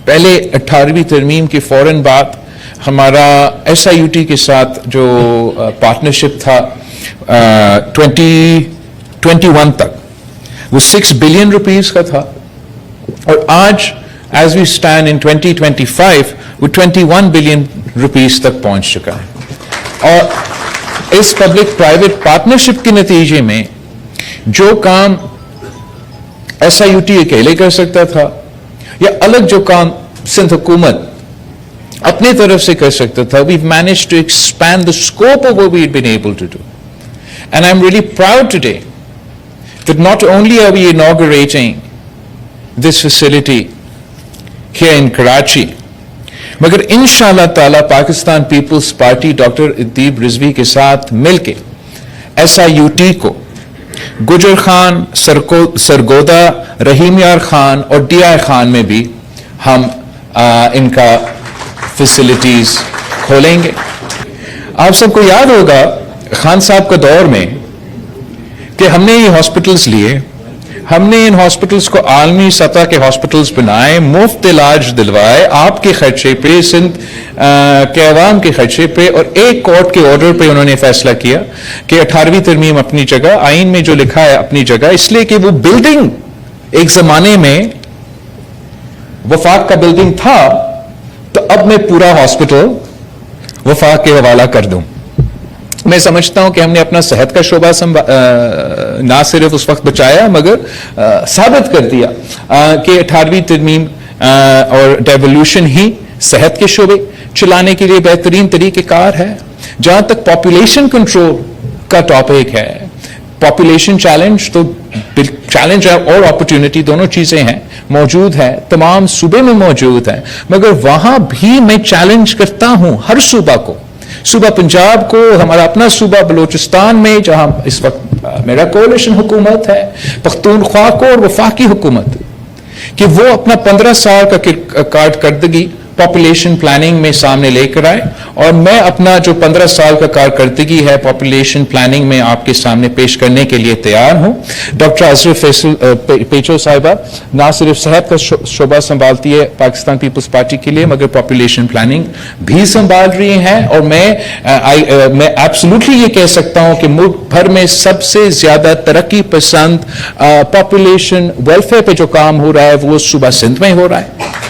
پہلے 18ویں ترمیم کے فوراً بعد ہمارا SIUT کے ساتھ جو پارٹنرشپ تھا 2021 تک وہ 6 بلین روپیز کا تھا، اور آج ایز وی اسٹینڈ ان 2025 وہ 21 بلین روپیز تک پہنچ چکا ہے. اور اس پبلک پرائیویٹ پارٹنرشپ کے نتیجے میں جو کام SIUT اکیلے کر سکتا تھا یا الگ جو کام سندھ حکومت اپنی طرف سے کر سکتا تھا, we've managed to expand the scope of what we've been able to do. And I'm really proud today that not only are we inaugurating this facility here in Karachi, مگر انشاءاللہ تعالیٰ پاکستان پیپلز پارٹی ڈاکٹر ادیب رضوی کے ساتھ مل کے SIUT کو گجر خان, سرگودا, رحیم یار خان اور DI خان میں بھی ہم ان کا فیسلٹیز کھولیں گے. آپ سب کو یاد ہوگا خان صاحب کا دور میں کہ ہم نے یہ ہاسپٹلز لیے, ہم نے ان ہاسپٹلز کو عالمی سطح کے ہاسپٹلز بنائے, مفت علاج دلوائے آپ کے خرچے پہ, سندھ کے عوام کے خرچے پہ, اور ایک کورٹ کے آرڈر پہ انہوں نے فیصلہ کیا کہ 18ویں ترمیم اپنی جگہ, آئین میں جو لکھا ہے اپنی جگہ, اس لیے کہ وہ بلڈنگ ایک زمانے میں وفاق کا بلڈنگ تھا, تو اب میں پورا ہاسپٹل وفاق کے حوالہ کر دوں. میں سمجھتا ہوں کہ ہم نے اپنا صحت کا شعبہ نہ صرف اس وقت بچایا مگر ثابت کر دیا کہ 18ویں ترمیم اور ڈیولوشن ہی صحت کے شعبے چلانے کے لیے بہترین طریقہ کار ہے. جہاں تک پاپولیشن کنٹرول کا ٹاپک ہے, پاپولیشن چیلنج تو چیلنج اور اپرچونٹی دونوں چیزیں ہیں, موجود ہے, تمام صوبے میں موجود ہے, مگر وہاں بھی میں چیلنج کرتا ہوں ہر صوبہ کو, صوبہ پنجاب کو, ہمارا اپنا صوبہ بلوچستان میں جہاں اس وقت میرا کولیشن حکومت ہے, پختونخوا کو اور وفاقی حکومت, کہ وہ اپنا 15 سال کا کارکردگی پاپولیشن پلاننگ میں سامنے لے کر آئے, اور میں اپنا جو 15 سال کا کارکردگی ہے پاپولیشن پلاننگ میں آپ کے سامنے پیش کرنے کے لیے تیار ہوں. ڈاکٹر ازرف پیچو صاحبہ نہ صرف صحت کا شعبہ سنبھالتی ہے پاکستان پیپلز پارٹی کے لیے مگر پاپولیشن پلاننگ بھی سنبھال رہی ہیں, اور میں ایبسولوٹلی یہ کہہ سکتا ہوں کہ ملک بھر میں سب سے زیادہ ترقی پسند پاپولیشن ویلفیئر پہ جو کام ہو رہا ہے وہ صوبہ سندھ میں ہو رہا ہے.